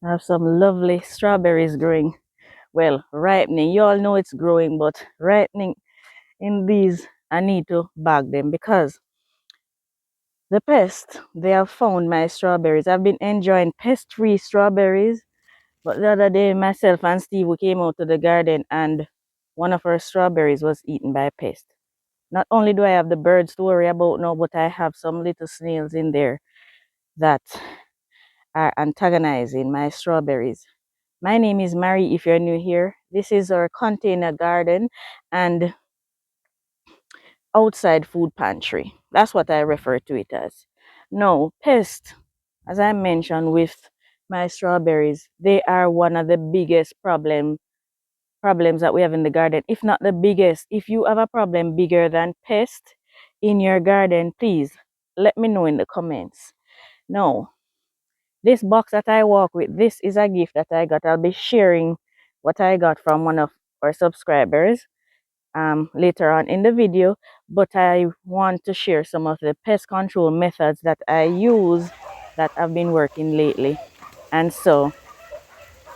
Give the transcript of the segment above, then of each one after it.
I have some lovely strawberries growing. Well, ripening. You all know it's growing, but ripening in these, I need to bag them because the pest, they have found my strawberries. I've been enjoying pest-free strawberries, but the other day, myself and Steve, we came out to the garden and one of our strawberries was eaten by a pest. Not only do I have the birds to worry about now, but I have some little snails in there that are antagonizing my strawberries. My name is Mary if you're new here. This is our container garden and outside food pantry. That's what I refer to it as. No, pest, as I mentioned with my strawberries, they are one of the biggest problems that we have in the garden, if not the biggest. If you have a problem bigger than pest in your garden, please let me know in the comments. No, this box that I walk with, this is a gift that I got. I'll be sharing what I got from one of our subscribers later on in the video, but I want to share some of the pest control methods that I use that have been working lately. And so,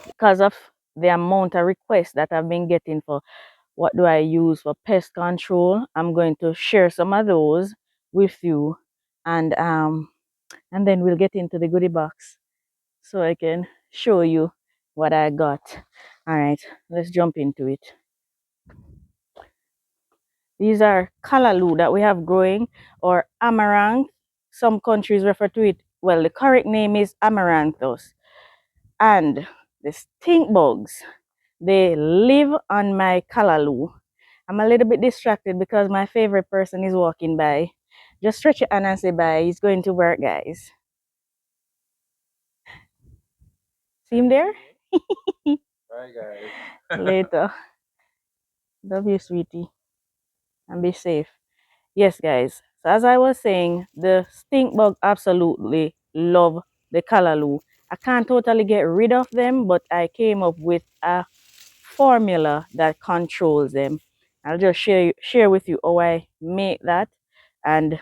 because of the amount of requests that I've been getting for what do I use for pest control, I'm going to share some of those with you, and then we'll get into the goodie box so I can show you what I got. All right, let's jump into it. These are Callaloo that we have growing, or amaranth. Some countries refer to it, well, the correct name is amaranthus. And the stink bugs, they live on my Callaloo. I'm a little bit distracted because my favorite person is walking by. Just stretch your hand and say bye. He's going to work, guys. See him there? Bye, guys. Later. Love you, sweetie. And be safe. Yes, guys. So as I was saying, the stink bug absolutely love the Callaloo. I can't totally get rid of them, but I came up with a formula that controls them. I'll just share with you how I make that and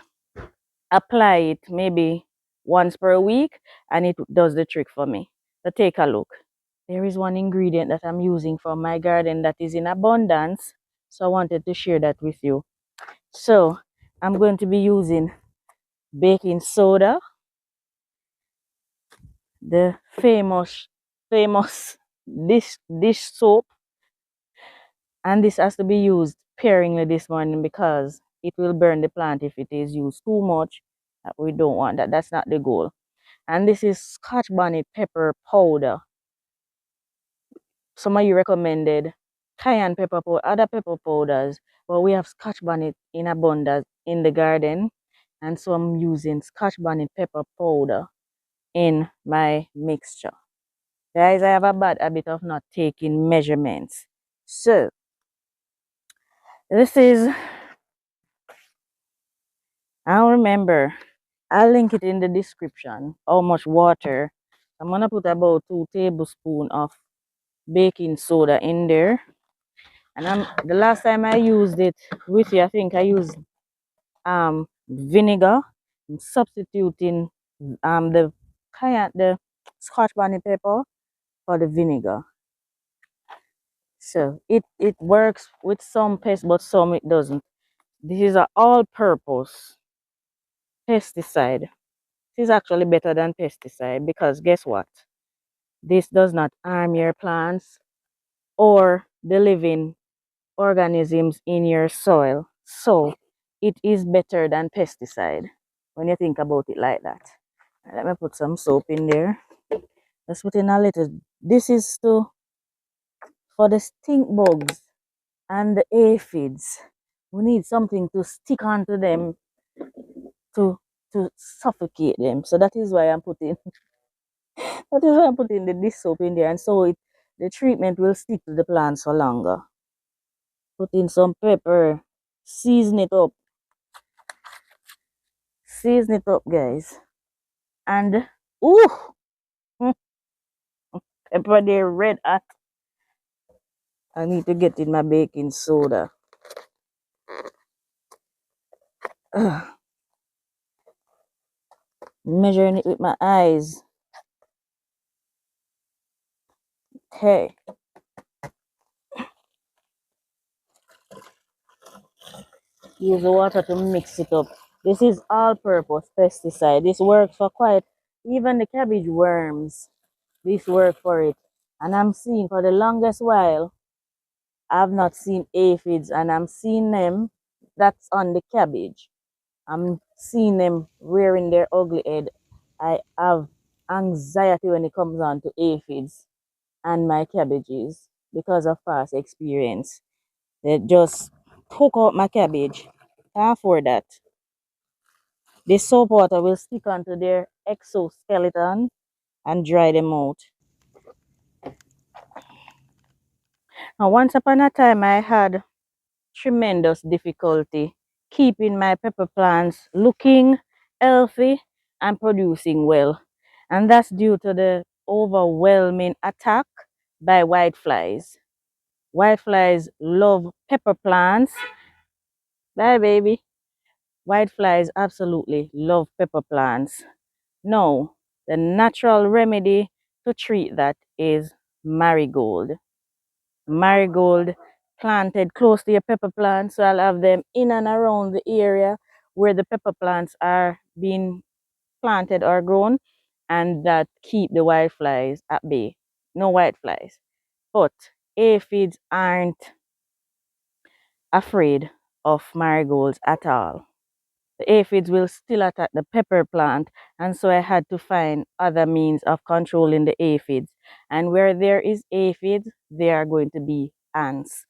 apply it maybe once per week, and it does the trick for me. So take a look. There is one ingredient that I'm using from my garden that is in abundance, so I wanted to share that with you. So I'm going to be using baking soda, the famous dish soap, and this has to be used sparingly this morning because it will burn the plant if it is used too much. We don't want that. That's not the goal. And this is Scotch bonnet pepper powder. Some of you recommended cayenne pepper powder, other pepper powders, but we have Scotch bonnet in abundance in the garden, and so I'm using Scotch bonnet pepper powder in my mixture. Guys, I have a bad habit of not taking measurements. So this is, I don't remember. I'll link it in the description. How much water? I'm gonna put about 2 tablespoons of baking soda in there. And the last time I used it with you, I think I used vinegar. I'm substituting the Scotch bonnet pepper for the vinegar. So it works with some pests, but some it doesn't. This is an all-purpose pesticide. This is actually better than pesticide because guess what? This does not harm your plants or the living organisms in your soil. So it is better than pesticide when you think about it like that. Let me put some soap in there. Let's put in a little. This is for the stink bugs and the aphids. We need something to stick onto them to suffocate them. So that is why I'm putting the dish soap in there, and so the treatment will stick to the plants for longer. Put in some pepper, season it up, guys. And ooh, pepper there red hot. I need to get in my baking soda. Ugh. Measuring it with my eyes. Okay. Use the water to mix it up. This is all-purpose pesticide. This works for quite even the cabbage worms. This work for it. And I'm seeing for the longest while, I've not seen aphids, and I'm seeing them. That's on the cabbage. I'm seeing them rearing their ugly head. I have anxiety when it comes on to aphids and my cabbages because of past experience. They just took out my cabbage. Can't afford that. The soap water will stick onto their exoskeleton and dry them out. Now, once upon a time, I had tremendous difficulty keeping my pepper plants looking healthy and producing well. And that's due to the overwhelming attack by whiteflies. Whiteflies love pepper plants. Bye, baby. Whiteflies absolutely love pepper plants. No, the natural remedy to treat that is marigold. Marigold planted close to your pepper plants, so I'll have them in and around the area where the pepper plants are being planted or grown, and that keep the whiteflies at bay. No whiteflies. But aphids aren't afraid of marigolds at all. The aphids will still attack the pepper plant, and so I had to find other means of controlling the aphids. And where there is aphids, there are going to be ants.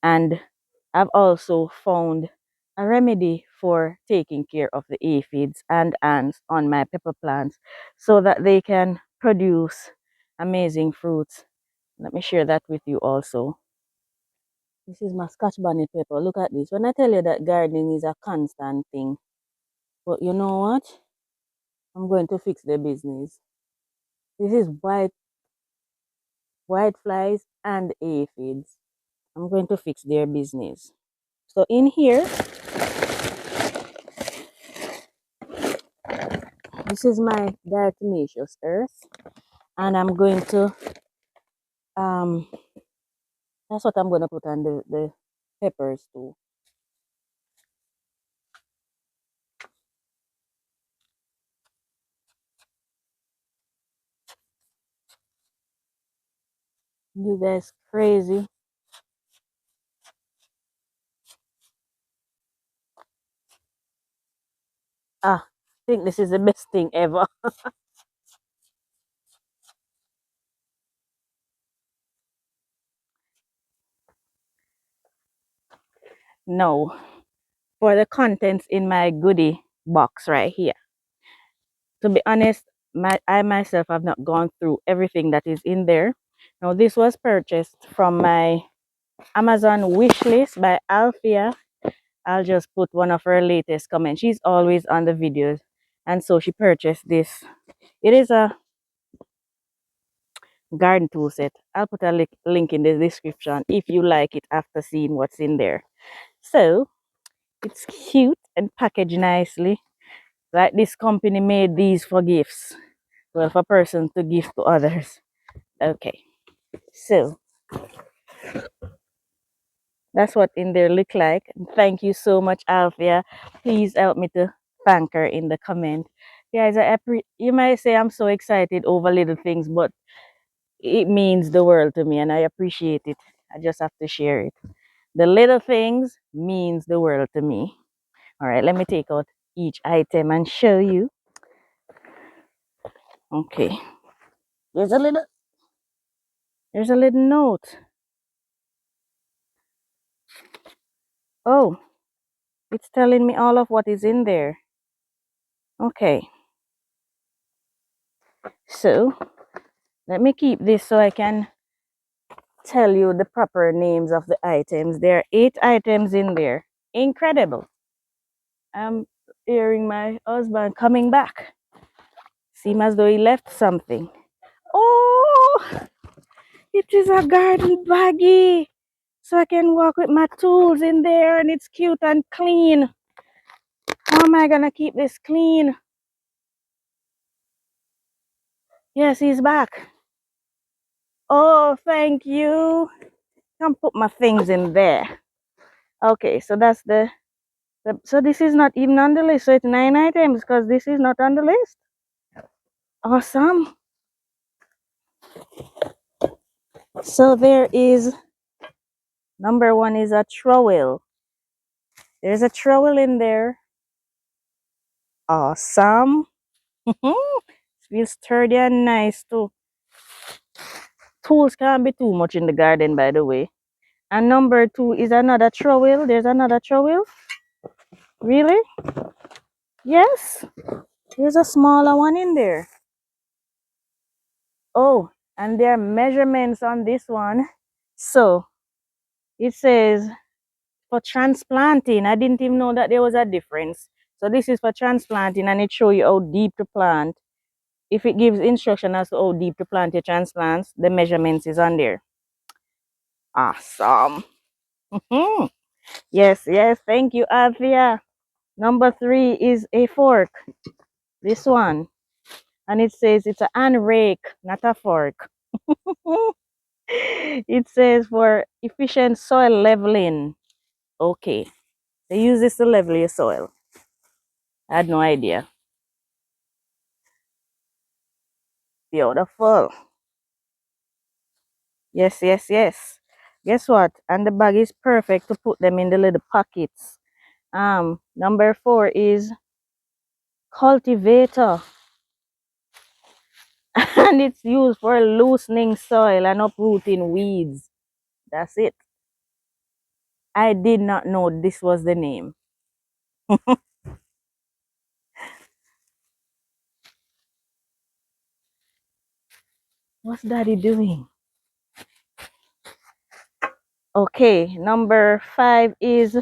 And I've also found a remedy for taking care of the aphids and ants on my pepper plants so that they can produce amazing fruits. Let me share that with you also. This is my Scotch bonnet pepper. Look at this. When I tell you that gardening is a constant thing, but you know what? I'm going to fix their business. This is white flies and aphids. I'm going to fix their business. So in here, this is my diatomaceous earth, and I'm going to um that's what I'm going to put on the peppers too. You guys crazy. I think this is the best thing ever. No, for the contents in my goodie box right here. To be honest, I myself have not gone through everything that is in there. Now, this was purchased from my Amazon wish list by Althea. I'll just put one of her latest comments. She's always on the videos, and so she purchased this. It is a garden tool set. I'll put a link in the description if you like it after seeing what's in there. So, it's cute and packaged nicely. Like this company made these for gifts. Well, for person to give to others. Okay. So that's what in there look like. Thank you so much, Althea. Please help me to thank her in the comment. Guys, you might say I'm so excited over little things, but it means the world to me and I appreciate it. I just have to share it. The little things means the world to me. All right, let me take out each item and show you. Okay. There's a little there's a little note. Oh, it's telling me all of what is in there. Okay. So let me keep this so I can tell you the proper names of the items. There are 8 items in there. Incredible. I'm hearing my husband coming back. Seems as though he left something. Oh, it is a garden baggie. So I can walk with my tools in there and it's cute and clean. How am I gonna keep this clean? Yes, he's back. Oh, thank you. Can put my things in there. Okay, so that's so this is not even on the list. So it's 9 items because this is not on the list. Awesome. So there is number one is a trowel. There's a trowel in there. Awesome. Feels sturdy and nice too. Tools can't be too much in the garden, by the way. And number two is another trowel. There's another trowel. Really? Yes. There's a smaller one in there. Oh, and there are measurements on this one. So it says for transplanting. I didn't even know that there was a difference. So this is for transplanting and it shows you how deep to plant. If it gives instruction as to how deep to plant your transplants, the measurements is on there. Awesome. Yes, yes. Thank you, Althea. Number three is a fork. This one. And it says it's a hand rake, not a fork. It says for efficient soil leveling. Okay. They use this to level your soil. I had no idea. Beautiful. Yes, yes, yes. Guess what? And the bag is perfect to put them in the little pockets. Number four is cultivator. And it's used for loosening soil and uprooting weeds. That's it. I did not know this was the name. What's daddy doing? Okay, number five is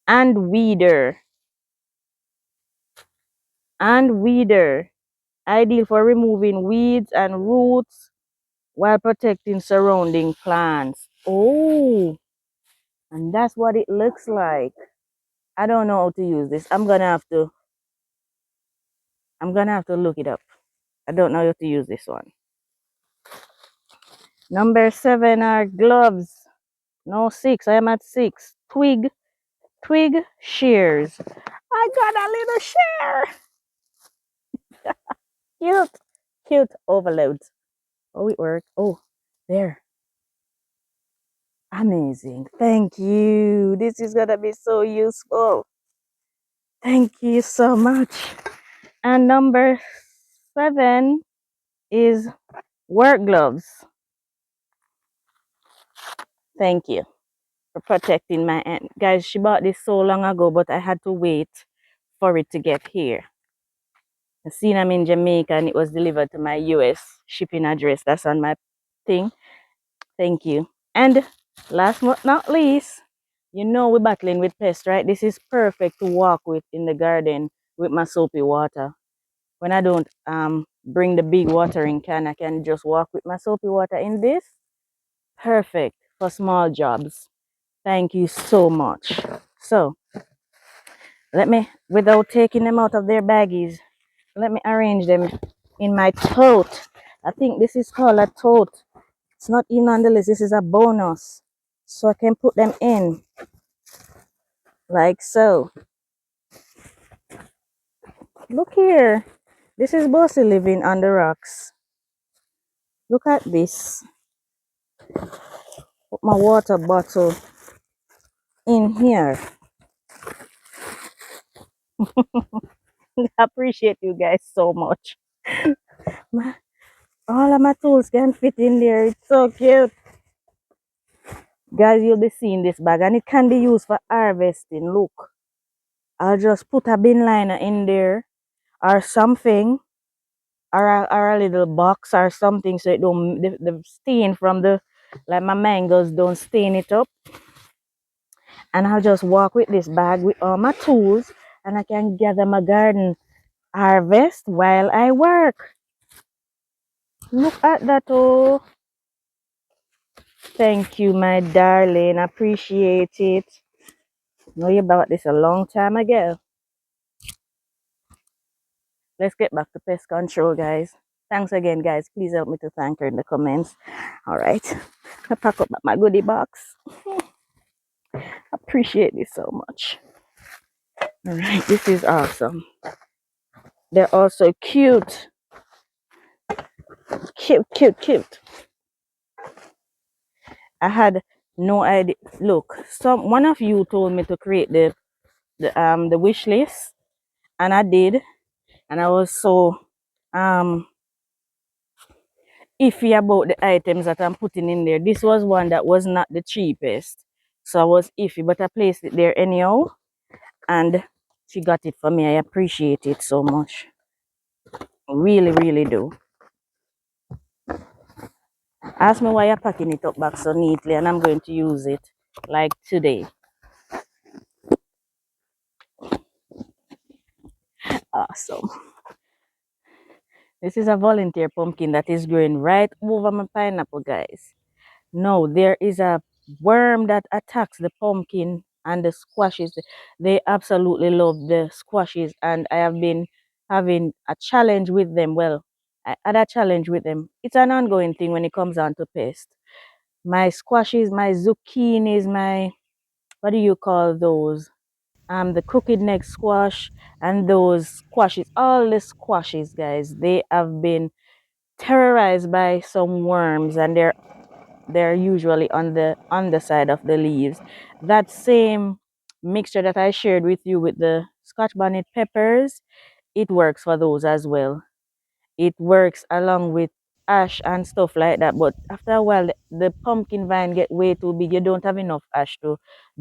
and weeder. And weeder. Ideal for removing weeds and roots while protecting surrounding plants. Oh, and that's what it looks like. I don't know how to use this. I'm gonna have to look it up. I don't know how to use this one. Number seven are gloves. No, six. I am at six. Twig shears. I got a little shear. Cute. Cute overloads. Oh, it worked. Oh, there. Amazing. Thank you. This is gonna be so useful. Thank you so much. And number seven is work gloves. Thank you for protecting my hand. Guys, she bought this so long ago, but I had to wait for it to get here. I seen I'm in Jamaica and it was delivered to my US shipping address. That's on my thing. Thank you. And last but not least, you know we're battling with pests, right? This is perfect to walk with in the garden with my soapy water. When I don't bring the big watering can, I can just walk with my soapy water in this. Perfect for small jobs. Thank you so much. So let me, without taking them out of their baggies, let me arrange them in my tote. I think this is called a tote. It's not even on the list. This is a bonus. So I can put them in like so. Look here. This is Bossy living on the rocks. Look at this. Put my water bottle in here. I appreciate you guys so much. All of my tools can fit in there. It's so cute. Guys, you'll be seeing this bag and it can be used for harvesting. Look, I'll just put a bin liner in there or something, or a little box or something so it don't, the stain from the, like my mangoes don't stain it up. And I'll just walk with this bag with all my tools and I can gather my garden harvest while I work. Look at that. Oh, thank you, my darling. Appreciate it. Know you bought this a long time ago. Let's get back to pest control, guys. Thanks again, guys. Please help me to thank her in the comments. All right. I pack up my goodie box. Appreciate this so much. All right. This is awesome. They're also cute. Cute, cute, cute. I had no idea. Look, one of you told me to create the wish list, and I did, and I was so um iffy about the items that I'm putting in there. This was one that was not the cheapest, so I was iffy, but I placed it there anyhow, and she got it for me. I appreciate it so much. Really, really do. Ask me why you're packing it up back so neatly, and I'm going to use it like today. Awesome. This is a volunteer pumpkin that is growing right over my pineapple, guys. No, there is a worm that attacks the pumpkin and the squashes. They absolutely love the squashes, and I have been having a challenge with them. Well, I had a challenge with them. It's an ongoing thing when it comes on to pest. My squashes, my zucchinis, my, what do you call those? The crooked neck squash and those squashes, all the squashes, guys, they have been terrorized by some worms, and they're usually on the underside of the leaves. That same mixture that I shared with you with the Scotch bonnet peppers, it works for those as well. It works along with ash and stuff like that. But after a while, the pumpkin vine get way too big. You don't have enough ash to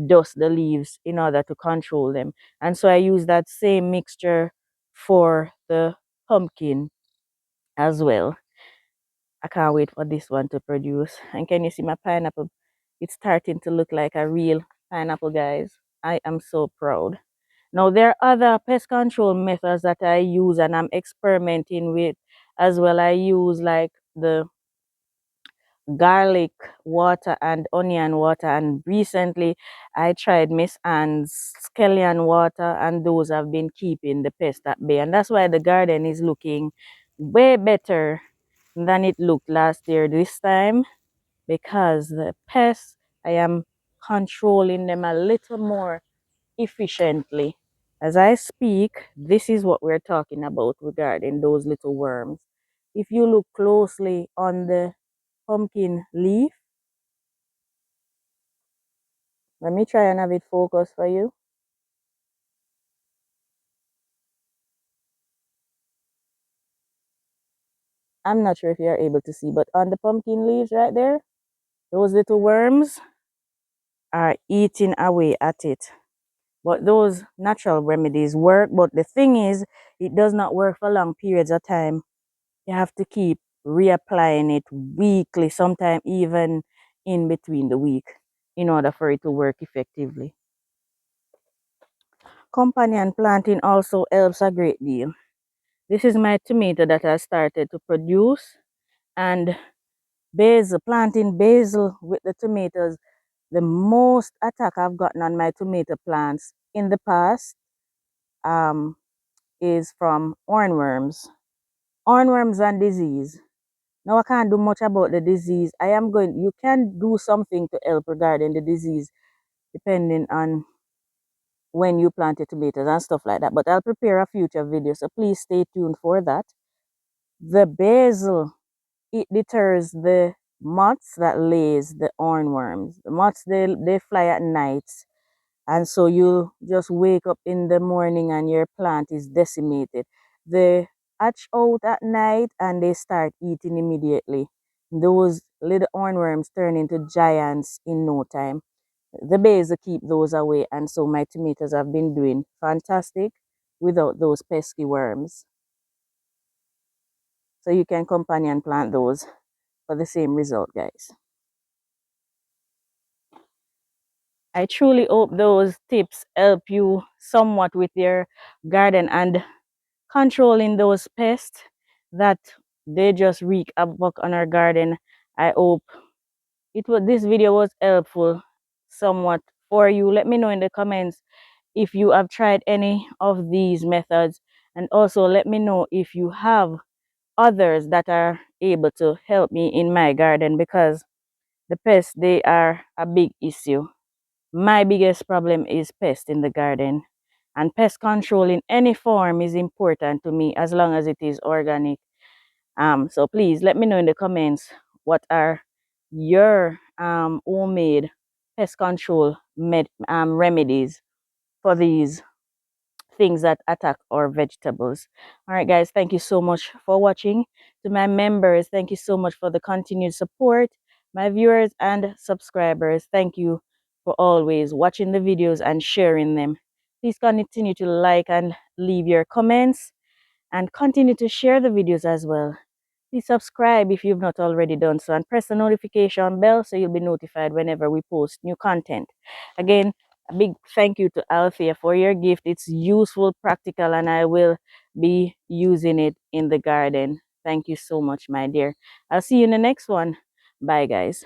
dust the leaves in order to control them. And so I use that same mixture for the pumpkin as well. I can't wait for this one to produce. And can you see my pineapple? It's starting to look like a real pineapple, guys. I am so proud. Now, there are other pest control methods that I use and I'm experimenting with as well. I use like the garlic water and onion water, and recently I tried Miss Ann's scallion water, and those have been keeping the pest at bay. And that's why the garden is looking way better than it looked last year this time, because the pests, I am controlling them a little more efficiently. As I speak, this is what we're talking about regarding those little worms. If you look closely on the pumpkin leaf, let me try and have it focus for you. I'm not sure if you're able to see, but on the pumpkin leaves right there, those little worms are eating away at it. But those natural remedies work. But the thing is, it does not work for long periods of time. You have to keep reapplying it weekly, sometimes even in between the week, in order for it to work effectively. Companion planting also helps a great deal. This is my tomato that I started to produce, and basil, planting basil with the tomatoes, the most attack I've gotten on my tomato plants in the past um, is from hornworms. Hornworms and disease. Now I can't do much about the disease. You can do something to help regarding the disease depending on when you plant your tomatoes and stuff like that. But I'll prepare a future video, so please stay tuned for that. The basil, it deters the moths that lays the hornworms. The moths, they fly at night, and so you just wake up in the morning and your plant is decimated. They hatch out at night and they start eating immediately. Those little hornworms turn into giants in no time. The basil keep those away, and so my tomatoes have been doing fantastic without those pesky worms. So you can companion plant those for the same result, guys. I truly hope those tips help you somewhat with your garden and controlling those pests that they just wreak havoc on our garden. I hope this video was helpful somewhat for you. Let me know in the comments if you have tried any of these methods, and also let me know if you have others that are able to help me in my garden, because the pests, they are a big issue. My biggest problem is pest in the garden, and pest control in any form is important to me as long as it is organic. So please let me know in the comments what are your homemade pest control remedies for these things that attack our vegetables. All right, guys, thank you so much for watching. To my members, thank you so much for the continued support. My viewers and subscribers, thank you for always watching the videos and sharing them. Please continue to like and leave your comments, and continue to share the videos as well. Please subscribe if you've not already done so, and press the notification bell so you'll be notified whenever we post new content. Again, a big thank you to Althea for your gift. It's useful, practical, and I will be using it in the garden. Thank you so much, my dear. I'll see you in the next one. Bye, guys.